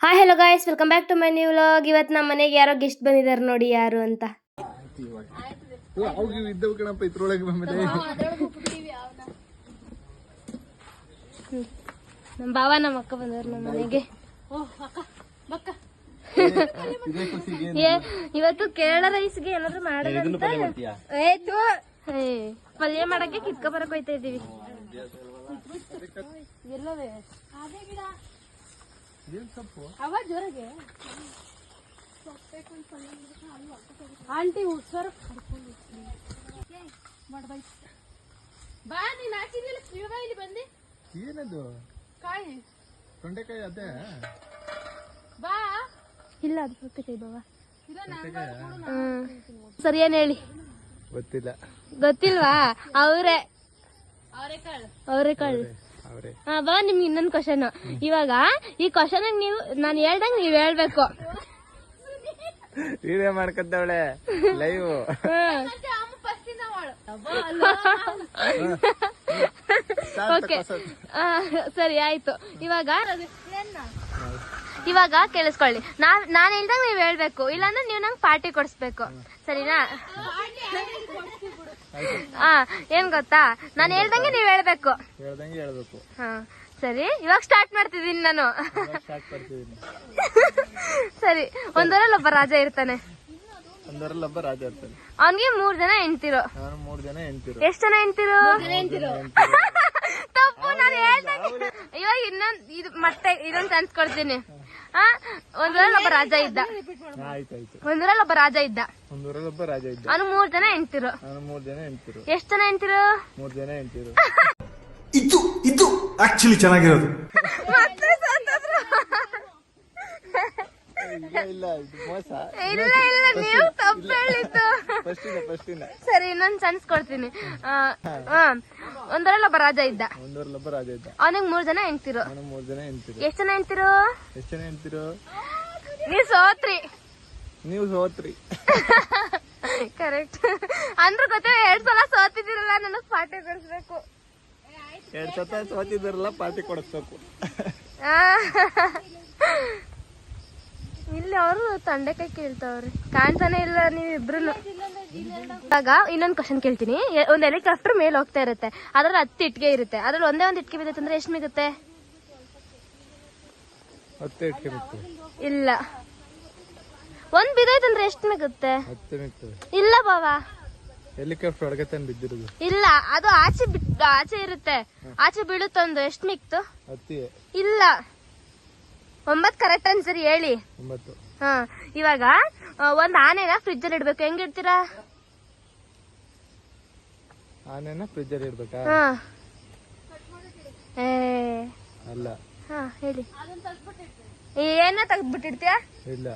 Hi hello guys, welcome back to my new vlog. ಇವತ್ತು ನಮ್ಮ ಮನೆಗೆ ಯಾರೋ ಗೆಸ್ಟ್ ಬಂದಿದ್ದಾರೆ ನೋಡಿ, ಯಾರು ಅಂತ. ನಮ್ಮ ಬಾವ ನಮ್ಮ ಅಕ್ಕ ಬಂದವ್ರು ನಮ್ಮ ಮನೆಗೆ. ಇವತ್ತು ಕೇರಳ ರೈಸ್ಗೆ ಏನಾದ್ರು ಮಾಡೋದಂತ ಪಲ್ಯ ಮಾಡಕ್ಕೆ ಕಿತ್ಕೊ ಬರಕ್ ಹೋಯ್ತಾ ಇದೀವಿ. ಆಂಟಿ ಹುಷಾರ ಬಾ, ನೀನ್ ಹಾಕಿದ್ಯಲ್ಲ ಇಲ್ಲಿ ಬಂದಿ. ಏನದು ಕಾಯಿ ತೊಂಡೆಕಾಯಿ ಅದೇ ಬಾ. ಇಲ್ಲ ಅದು ಸೌತೆಕಾಯಿ ಬಾವ. ಸರಿ ಏನ್ ಹೇಳಿ, ಗೊತ್ತಿಲ್ಲ. ಗೊತ್ತಿಲ್ವಾ? ಅವರೆಕಾಳು. ಹಾ ಬಾ, ನಿಮ್ಗೆ ಇನ್ನೊಂದು ಕ್ವಶನ್. ಇವಾಗ ಈ ಕ್ವಶನ್ ನೀವು ನಾನು ಹೇಳ್ದಂಗ್ ನೀವ್ ಹೇಳ್ಬೇಕು. Video ಮಾಡ್ಕೊಂತವಳೆ live. ಓಕೆ, ಸರಿ ಆಯ್ತು. ಇವಾಗ ಕೇಳಿಸ್ಕೊಳ್ಳಿ, ನಾನ್ ಹೇಳ್ದಂಗ್ ನೀವ್ ಹೇಳ್ಬೇಕು, ಇಲ್ಲಾಂದ್ರೆ ನೀವ್ ನಂಗೆ ಪಾರ್ಟಿ ಕೊಡಿಸ್ಬೇಕು, ಸರಿನಾ? ಏನ್ ಗೊತ್ತಾ, ನಾನು ಹೇಳ್ದಂಗೆ ನೀವ್ ಹೇಳ್ಬೇಕು. ಹಾ ಸರಿ, ಇವಾಗ ಸ್ಟಾರ್ಟ್ ಮಾಡ್ತಿದ್ದೀನಿ ನಾನು. ಸರಿ, ಒಂದರಲ್ಲಿ ಒಬ್ಬ ರಾಜ ಇರ್ತಾನೆ. ಅವನ್ಗೆ 3 ಜನ ಹೆಂಡ್ತಿರು. ಎಷ್ಟ್ ಜನ ಹೆಂಡ್ತಿರು? ತಪ್ಪು, ನಾನು ಹೇಳ್ದಂಗೆ. ಇವಾಗ ಮತ್ತೆ ಇನ್ನೊಂದು ಚಾನ್ಸ್ ಕೊಡ್ತೀನಿ. ಒಂದರಲ್ಲಿ ಒಬ್ಬ ರಾಜ ಇದ್ದ. ಅವನು 3 ಜನ ಹೆಂಡ್ತಿರು. ಎಷ್ಟ್ ಜನ ಹೆಂಡ್ತಿರು? 3 ಜನ ಹೆಂಡ್ತಿರು. ಇದು ಆಕ್ಚುಲಿ ಚೆನ್ನಾಗಿರೋದು. ಇಲ್ಲ, ನೀವು ತಪ್ಪು ಹೇಳಿದ್ದು. ಸರಿ, ಇನ್ನೊಂದು ಚಾನ್ಸ್ ಕೊಡ್ತೀನಿ. ಒಂದರಲ್ಲಿ ಒಬ್ಬ ರಾಜ ಇದ್ದ. ಅವನಿಗೆ 3 ಜನ ಹೆಂಡ್ತಿರು. ಎಷ್ಟ್ ಜನ ಹೆಂಡ್ತಿರು? ನೀವು ಸೋತ್ರಿ. ಕರೆಕ್ಟ್. ಅಂದ್ರೂ ಗೊತ್ತೇ, 2 ಸಲ ಸೋತಿದ್ದೀರಲ್ಲ, ನನಗ್ ಪಾರ್ಟಿ ಕೊಡಿಸ್ಬೇಕು. 2 ಸಲ ಸೋತಿದ್ರಲ್ಲ, ಪಾರ್ಟಿ ಕೊಡಿಸ್ಬೇಕು. ಇಲ್ಲಿ ಅವರು ತೊಂಡೆಕಾಯಿ ಕೇಳ್ತಾವ್ರಿ, ಕಾಣ್ತಾನೆ ಇಲ್ಲ ನೀವಿಬ್ರು. ಇವಾಗ ಇನ್ನೊಂದ್ ಕ್ವಶನ್ ಕೇಳ್ತೀನಿ. ಒಂದ್ ಹೆಲಿಕಾಪ್ಟರ್ ಮೇಲೆ ಹೋಗ್ತಾ ಇರುತ್ತೆ, ಅದ್ರಲ್ಲಿ 10 ಇಟ್ಕೆ ಇರುತ್ತೆ. ಅದ್ರಲ್ಲಿ ಒಂದೇ ಒಂದ್ ಇಟ್ಕೆ ಬಿದ್ದೈತೆ ಅಂದ್ರೆ ಎಷ್ಟು ಮಿಗುತ್ತೆ? 10 ಇಟ್ಕೆ ಬಿತ್ತು. ಇಲ್ಲ, ಒಂದ್ ಬಿದ್ದೈತಂದ್ರೆ ಎಷ್ಟು ಮಿಗುತ್ತೆ? 10 ಮಿತ್ತು. ಇಲ್ಲ ಬಾವಾ, ಹೆಲಿಕಾಪ್ಟರ್ ಒಳಗೆ ತಂದು ಬಿದ್ದಿರೋದು. ಇಲ್ಲ, ಅದು ಆಚೆ ಇರುತ್ತೆ, ಆಚೆ ಬೀಳುತ್ತೊಂದು. ಎಷ್ಟು ಮಿಕ್ತು? 10. ಇಲ್ಲ, 9 ಕರೆಕ್ಟ್ ಆನ್ಸರ್ ಹೇಳಿ. 9. ಹಾ, ಇವಾಗ ಒಂದ್ ಆನೆನ ಫ್ರಿಜ್ ಅಲ್ಲಿ ಇಡ್ಬೇಕು, ಹೆಂಗ್ ಇಡ್ತೀರಾ? ಆನೆನ ಫ್ರಿಜ್ ಅಲ್ಲಿ ಇಡ್ಬೇಕಾ? ಅಲ್ಲ. ಹಾ ಹೇಳಿ, ಏನ ತೆಗ್ದ್ಬಿಟ್ಟಿರ್ತೀಯ? ಇಲ್ಲ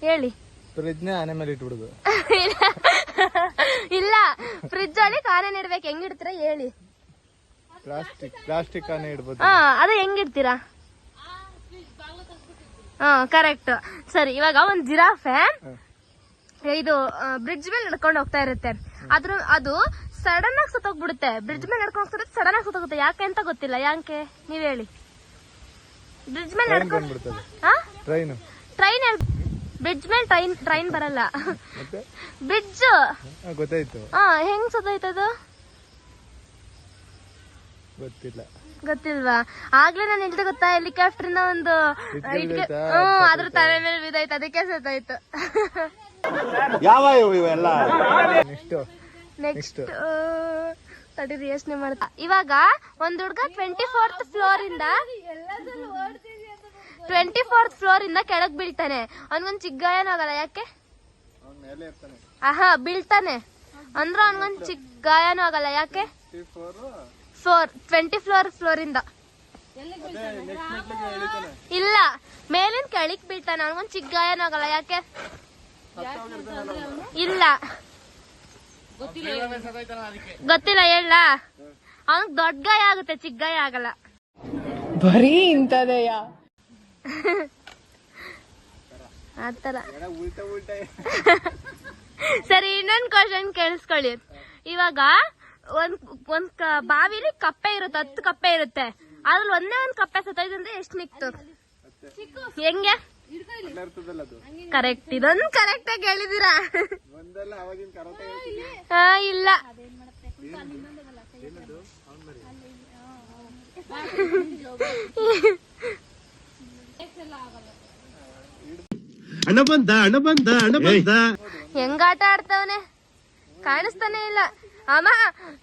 ಹೇಳಿ. ಫ್ರಿಜ್ ನ ಆನೆ ಮೇಲೆ ಇಟ್ಬಿಡುದು. ಇಲ್ಲ, ಫ್ರಿಜ್ ಅಲ್ಲಿ ಆನೆನ ಇಡ್ಬೇಕು, ಹೆಂಗ್ ಇಡ್ತೀರಾ ಹೇಳಿ? ಪ್ಲಾಸ್ಟಿಕ್ ಆನೆ ಇಡ್ಬೋದು. ಅದು ಹೆಂಗ್ ಇಡ್ತೀರಾ? ಕರೆಕ್ಟ್. ಸರಿ, ಇವಾಗ ಒಂದ್ ಜಿರಾಫೆ ಇದು ಬ್ರಿಡ್ಜ್ ಮೇಲೆ ನಡ್ಕೊಂಡು ಹೋಗ್ತಾ ಇರುತ್ತೆ. ಅದು ಸಡನ್ ಆಗಿ ಸತ್ತೋಗ್ಬಿಡುತ್ತೆ. ಬ್ರಿಡ್ಜ್ ಮೇಲೆ ನಡ್ಕೊಂಡು ಹೋಗ್ತಾ ಇರುತ್ತೆ, ಸಡನ್ ಆಗಿ ಸತ್ತೋಗುತ್ತೆ. ಯಾಕೆ ಅಂತ ಗೊತ್ತಿಲ್ಲ. ಯಾಕೆ ನೀವ್ ಹೇಳಿ? ಬ್ರಿಡ್ಜ್ ಮೇಲೆ ನಡ್ಕೊಂಡು ಟ್ರೈನ್ ಬ್ರಿಡ್ಜ್ ಮೇಲೆ ಟ್ರೈನ್ ಬರಲ್ಲ. ಬ್ರಿಡ್ಜ್ ಗೊತ್ತಾಯ್ತು. ಹೆಂಗ್ ಸತ್ತೋಯ್ತದು? ಗೊತ್ತಿಲ್ವಾ? ಆಗ್ಲೇ ನಾನು ಹೇಳ್ದೆ ಗೊತ್ತಾ, ಹೆಲಿಕಾಪ್ಟರ್ ನ ಒಂದು ಇಟ್ಕೆ ಅದ್ರ ತಲೆ ಮೇಲೆ ಬಿದ್ದೈತೆ, ಅದಕ್ಕೆ ಸತ್ತಾಯ್ತು. ಯಾವ ಇವೆಲ್ಲ? ನೆಕ್ಸ್ಟ್ ತಡೀರಿ, ಯೋಚನೆ ಮಾಡ್ತಾ. ಇವಾಗ ಒಂದ್ ಹುಡ್ಗ 24th ಫ್ಲೋರ್ ಇಂದ ಕೆಳಗ್ ಬೀಳ್ತಾನೆ. ಅವನ್ಗೊಂದ್ ಚಿಕ್ಕ ಗಾಯನೂ ಆಗಲ್ಲ. ಯಾಕೆ? ಬೀಳ್ತಾನೆ ಅಂದ್ರ ಅವನ್ಗೊಂದ್ ಚಿಕ್ಕ ಗಾಯನೂ ಆಗಲ್ಲ. ಯಾಕೆ? 24th ಫ್ಲೋರ್ ಇಂದ. ಇಲ್ಲ, ಮೇಲಿಂದ ಕೆಳಗ್ ಬೀಳ್ತಾನೆ, ಅವನ್ಗೊಂದ್ ಚಿಕ್ಕ ಗಾಯನೂ ಆಗಲ್ಲ. ಯಾಕೆ? ಇಲ್ಲ, ಗೊತ್ತಿಲ್ಲ. ಹೇಳ, ಅವನಿಗೆ ದೊಡ್ಡ ಗಾಯ ಆಗುತ್ತೆ, ಚಿಕ್ಕ ಗಾಯ ಆಗಲ್ಲ. ಬರೀ ಇಂತದೆಯಾ? ಆತರ. ಸರಿ, ಇನ್ನೊಂದ್ ಕ್ವಶನ್ ಕೇಳಿಸ್ಕೊಳ್ಳಿ. ಇವಾಗ ಒಂದ್ ಬಾವಿಲಿ ಕಪ್ಪೆ ಇರುತ್ತೆ, 10 ಕಪ್ಪೆ ಇರುತ್ತೆ. ಅದ್ರಲ್ಲಿ ಒಂದೇ ಒಂದ್ ಕಪ್ಪೆ ಸತ್ತೋಯ್ತು ಅಂದ್ರೆ ಎಷ್ಟು ಮಿಕ್ತು? ಹೆಂಗೆ ಇರ್ತದಲ್ಲ ಅದು ಕರೆಕ್ಟ್, ಇದೊಂದು ಕರೆಕ್ಟ್ ಆಗಿ ಹೇಳಿದೀರಾ. ಒಂದಲ್ಲ ಅವಾಗಿನ ಕರೆಕ್ಟ್ ಹಾ ಇಲ್ಲ, ಹಣ ಬಂದ ಹೆಂಗ ಆಟ ಆಡ್ತಾವನೆ ಕಾಣಿಸ್ತಾನೆ ಇಲ್ಲ. ಅಮ್ಮ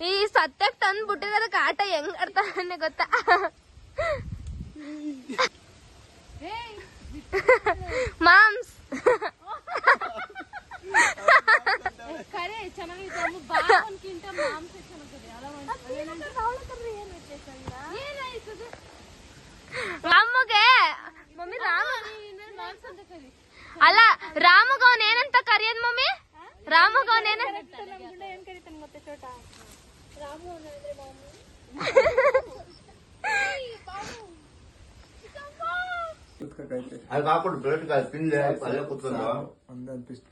ಈ ಸತ್ಯಕ್ ತಂದ್ ಬಿಟ್ಟಿರೋದಕ್ಕೆ ಆಟ ಹೆಂಗ್ ಆಡ್ತಾನೆ ಗೊತ್ತಾ? ಮಾಮ್ಸ್ ರಾಮಗೆ ಮಮ್ಮಿ ರಾಮ ಅಲ್ಲ, ರಾಮಗ ಅವನ್ ಏನಂತ ಕರಿಯೋದ್ ಮಮ್ಮಿ? ರಾಮಗ ಅವನ್ ಏನ ಅದಕ್ಕೆ ಹಾಕೊಂಡು ಬ್ರೆಡ್ ತಿಂದೆ ಅಲ್ಲೇ ಕೂತ್ಕೊಂಡು ಒಂದೊಂದು ಪೀಸ್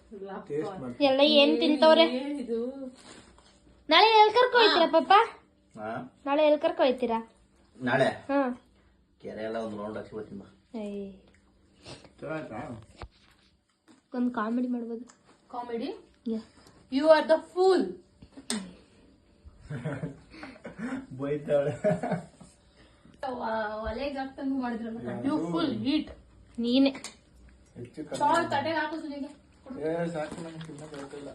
ಟೇಸ್ಟ್ ಮಾಡಿ. ಎಲ್ಲ ಏನ್ ತಿಂತವ್ರೆ? ನಾಳೆ ಎಲ್ ಕರ್ಕೊ ಹೋಯ್ತೀರಾ ಪಾಪ? ನಾಳೆ ಎಲ್ ಕರ್ಕೊ ಹೋಯ್ತೀರಾ? ನಾಳೆ ಹ್ಮ್, ಕೆರೆ ಎಲ್ಲ ಒಂದು ರೌಂಡ್ ಹಾಕಿ ಬರ್ತೀನಿ ಬಾ. ಒಂದ್ ಕಾಮಿಡಿ ಮಾಡ್ಬೋದು. Comedy. You are the fool. ಬೈತಾಳೆ. ಒಲೆಗೆ ಹಾಕ್ತಂಗ್ ಮಾಡಿದ್ರಲ್ಲ. You full heat. ನೀನೆ ಹೆಚ್ಚು ತಡೆಗೆ ಹಾಕು ಸುಲಿಗೆ. ಸಾಕು, ನಂಗೆ ತಿನ್ನೋಕೆ ಗೊತ್ತಿಲ್ಲ.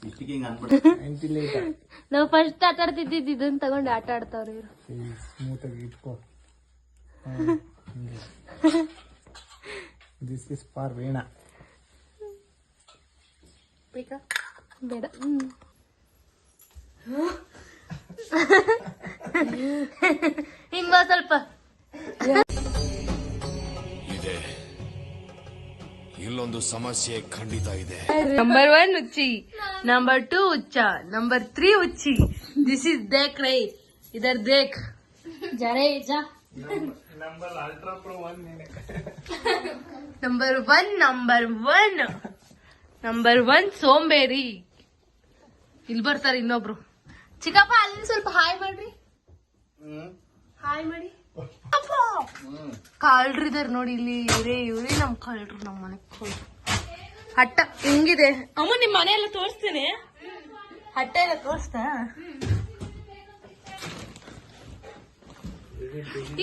ಇಷ್ಟಿಗೆ ಹಿಂಗೆ ಅನ್ಬಿಟ್ಟು ನಾವ್ ಫಸ್ಟ್ ಆಟ ಆಡ್ತಿದ್ದಿದ್ದು ಇದನ್ನ ತಗೊಂಡು ಆಟ ಆಡ್ತಾವ್ರಿ ಇವ್ರು. ಸ್ಮೂತಾಗಿ ಇಟ್ಕೋ. This is for Veena. ಬೇಡ. ಹಿಂಗ ಸ್ವಲ್ಪ ಇದೆ, ಇಲ್ಲೊಂದು ಸಮಸ್ಯೆ ಖಂಡಿತ ಇದೆ. ನಂಬರ್ 1 ಉಚ್ಚಿ, ನಂಬರ್ 2 ಉಚ್ಚ, ನಂಬರ್ 3 ಉಚ್ಚಿ. ದಿಸ್ ಇಸ್ ದೇಕ್ ರೈ, ಇದರ್ ದೇಕ್ ಜರೇ ಜಾ. ನಂಬರ್ ಅಲ್ಟ್ರಾ ಪ್ರೋ 1 ನೀನೆ. ನಂಬರ್ 1 ಸೋಂಬೇರಿ. ಇಲ್ಲಿ ಬರ್ತಾರೆ ಇನ್ನೊಬ್ರು. ಚಿಕ್ಕಪ್ಪ ಅಲ್ಲಿ ಸ್ವಲ್ಪ ಹಾಯ್ ಮಾಡ್ರಿ. ಹಾಯ್ ಮಾಡಿ. ಕಾಳ್ರಿದಾರ ನೋಡಿ ಇಲ್ಲಿ. ಇವ್ರೇ ನಮ್ ಕಾಳ್ರು, ನಮ್ ಮನೆ ಕಾಳ್ರು. ಹಟ್ಟ ಹೆಂಗಿದೆ ಅಮ್ಮ? ನಿಮ್ ಮನೆ ಎಲ್ಲ ತೋರಿಸ್ತೇನೆ. ಹಟ್ಟ ಎಲ್ಲ ತೋರಿಸ್ತಾ?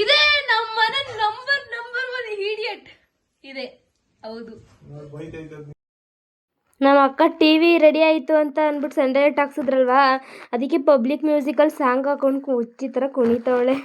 ಇದೇ ನಮ್ ಮನೆ ನಂಬರ್ 1 ಇಡಿಯಟ್ ಇದೆ. ಹೌದು. ನಮ್ಮ ಅಕ್ಕ ಟಿವಿ ರೆಡಿ ಆಯ್ತು ಅಂತ ಅಂದ್ಬಿಟ್ಟು ಸನ್ಡೈರೆಕ್ಟ್ ಹಾಕ್ಸಿದ್ರಲ್ವಾ, ಅದಕ್ಕೆ ಪಬ್ಲಿಕ್ ಮ್ಯೂಸಿಕಲ್ ಸಾಂಗ್ ಹಾಕೊಂಡು ಹುಚ್ಚಿ ತರ ಕುಣಿತವಳೆ.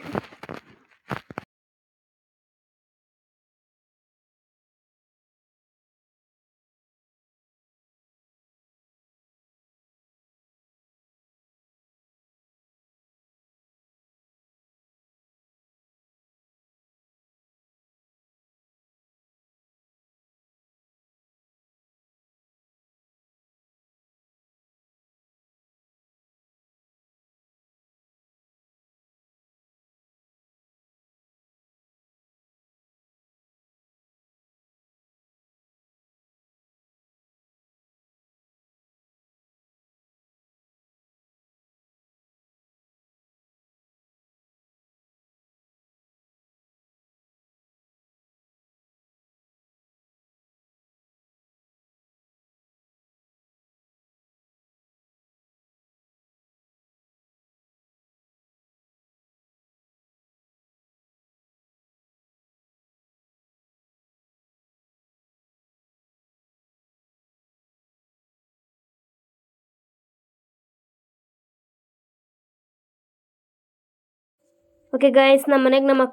ಓಕೆ ಗೈಸ್, ನಮ್ಮ ಮನೆಗೆ ನಮ್ಮ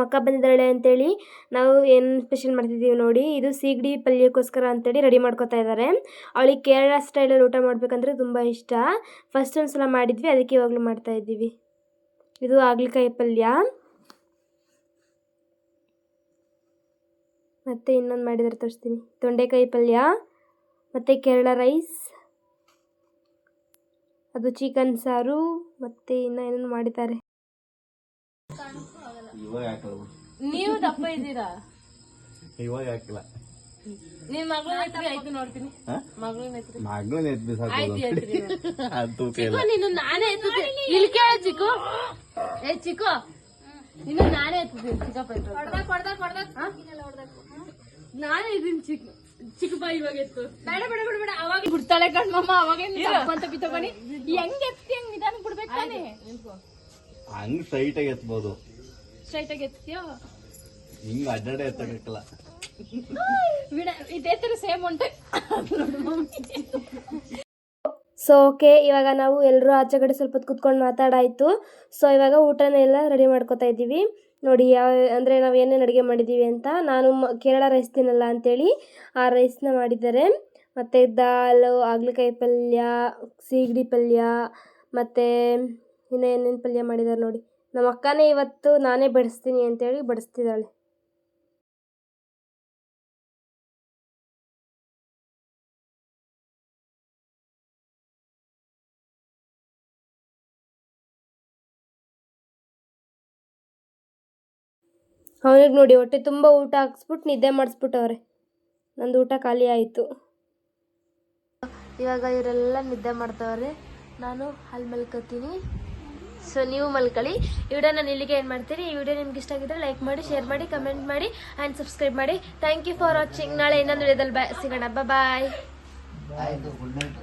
ಅಕ್ಕ ಬಂದಿದ್ದಾಳೆ ಅಂತೇಳಿ ನಾವು ಏನು ಸ್ಪೆಷಲ್ ಮಾಡ್ತಿದ್ದೀವಿ ನೋಡಿ. ಇದು ಸೀಗಡಿ ಪಲ್ಯಕ್ಕೋಸ್ಕರ ಅಂತೇಳಿ ರೆಡಿ ಮಾಡ್ಕೊತಾ ಇದ್ದಾರೆ. ಅವಳಿಗೆ ಕೇರಳ ಸ್ಟೈಲಲ್ಲಿ ಊಟ ಮಾಡಬೇಕಂದ್ರೆ ತುಂಬ ಇಷ್ಟ. ಫಸ್ಟ್ ಒಂದು ಸಲ ಮಾಡಿದ್ವಿ, ಅದಕ್ಕೆ ಇವಾಗಲೂ ಮಾಡ್ತಾ ಇದ್ದೀವಿ. ಇದು ಹಾಗಲಕಾಯಿ ಪಲ್ಯ, ಮತ್ತು ಇನ್ನೊಂದು ಮಾಡಿದರೆ ತೋರಿಸ್ತೀನಿ, ತೊಂಡೆಕಾಯಿ ಪಲ್ಯ, ಮತ್ತು ಕೇರಳ ರೈಸ್, ಅದು ಚಿಕನ್ ಸಾರು, ಮತ್ತು ಇನ್ನೂ ಏನೇನು ಮಾಡಿದ್ದಾರೆ. ಇವಾಗ ಹಾಕಲ್ಲ, ನೀವು ದಪ್ಪ ಇದ್ದೀರಾ? ಇವಾಗ ಹಾಕಿಲ್ಲ. ನಿನ್ ಮಗಳ ಹೆಸರು ಆಯ್ತು ನೋಡ್ತೀನಿ. ಮಗಳನ್ನ ಹೆಸರು ಮಗಳನ್ನ ಎದ್ದು ಅದು ಚಿಕ್ಕು, ನೀನು ನಾನೇ ಎತ್ತಿದ್ದೆ. ಇಲ್ಲಿ ಕೇಳ ಚಿಕ್ಕು. ಚಿಕ್ಕು, ಇನ್ನು ನಾನೇ ಎತ್ತಿದ್ದೀನಿ. ಚಿಕ್ಕಪ್ಪ ನಾನು ಇದೀನಿ ಚಿಕ್ಕ ಬಾಯಿ ಇವಾಗ ಎತ್ತು ಬೇಡ ಬೇಡ ಬೇಡ ಬೇಡ ಅವಾಗ ಬಿಡ್ತಾಳೆ ಕಣ್ಮಮ್ಮ ಅವಾಗ ಅಂತ ಬಿತ್ತೋಗಣಿ ಹೆಂಗ್ ಎತ್ತಿ ಹಂಗ್ ನಿಧಾನ ಬಿಡ್ಬೇಕು ತಾನೆ ಹಂಗ್ ಸ್ಟ್ರೈಟ್ ಆಗಿ ಎತ್ಬೋದು, ಸ್ಟ್ರೈಟ್ ಆಗಿ ಎತ್ತೀಯೋ ಹಿಂಗ್ ಅಡ್ಡಾಡೆ ಎತ್ತಬೇಕಲ್ಲ. ಬಿಡ ಇದೇ ತರ ಸೇಮ್ ಉಂಟು. ಸೊ ಓಕೆ, ಇವಾಗ ನಾವು ಎಲ್ಲರೂ ಆಚೆ ಕಡೆ ಸ್ವಲ್ಪ ಹೊತ್ತು ಕುತ್ಕೊಂಡು ಮಾತಾಡಾಯಿತು. ಸೊ ಇವಾಗ ಊಟನೆಲ್ಲ ರೆಡಿ ಮಾಡ್ಕೊತಾ ಇದ್ದೀವಿ. ನೋಡಿ ಅಂದರೆ ನಾವು ಏನೇನು ಅಡುಗೆ ಮಾಡಿದ್ದೀವಿ ಅಂತ. ನಾನು ಕೇರಳ ರೈಸ್ ತಿನ್ನಲ್ಲ ಅಂಥೇಳಿ ಆ ರೈಸ್ನ ಮಾಡಿದ್ದಾರೆ. ಮತ್ತು ದಾಲ್, ಹಾಗಲಕಾಯಿ ಪಲ್ಯ, ಸೀಗಡಿ ಪಲ್ಯ, ಮತ್ತು ಇನ್ನೂ ಏನೇನು ಪಲ್ಯ ಮಾಡಿದ್ದಾರೆ ನೋಡಿ. ನಮ್ಮ ಅಕ್ಕನೇ ಇವತ್ತು ನಾನೇ ಬಡಿಸ್ತೀನಿ ಅಂತೇಳಿ ಬಡಿಸ್ತಿದ್ದಾಳೆ. ಅವನಿಗೆ ನೋಡಿ ಹೊಟ್ಟೆ ತುಂಬ ಊಟ ಹಾಕ್ಸ್ಬಿಟ್ಟು ನಿದ್ದೆ ಮಾಡಿಸ್ಬಿಟ್ಟವ್ರೆ. ನಂದು ಊಟ ಖಾಲಿ ಆಯಿತು. ಇವಾಗ ಇವರೆಲ್ಲ ನಿದ್ದೆ ಮಾಡ್ತವ್ರೆ, ನಾನು ಅಲ್ಲಿ ಮಲ್ಕೋತೀನಿ. ಸೊ ನೀವು ಮಲ್ಕೊಳ್ಳಿ. ಈ ವಿಡಿಯೋ ನಾನು ಇಲ್ಲಿಗೆ ಏನು ಮಾಡ್ತೀನಿ. ಈ ವಿಡಿಯೋ ನಿಮ್ಗೆ ಇಷ್ಟ ಆಗಿದ್ರೆ ಲೈಕ್ ಮಾಡಿ, ಶೇರ್ ಮಾಡಿ, ಕಮೆಂಟ್ ಮಾಡಿ ಆ್ಯಂಡ್ ಸಬ್ಸ್ಕ್ರೈಬ್ ಮಾಡಿ. Thank you for watching. ನಾಳೆ ಇನ್ನೊಂದು ವಿಡಿಯೋದಲ್ಲಿ ಸಿಗೋಣ. ಬಾಯ್. ಆಯ್ತು, ಗುಡ್ ನೈಟ್.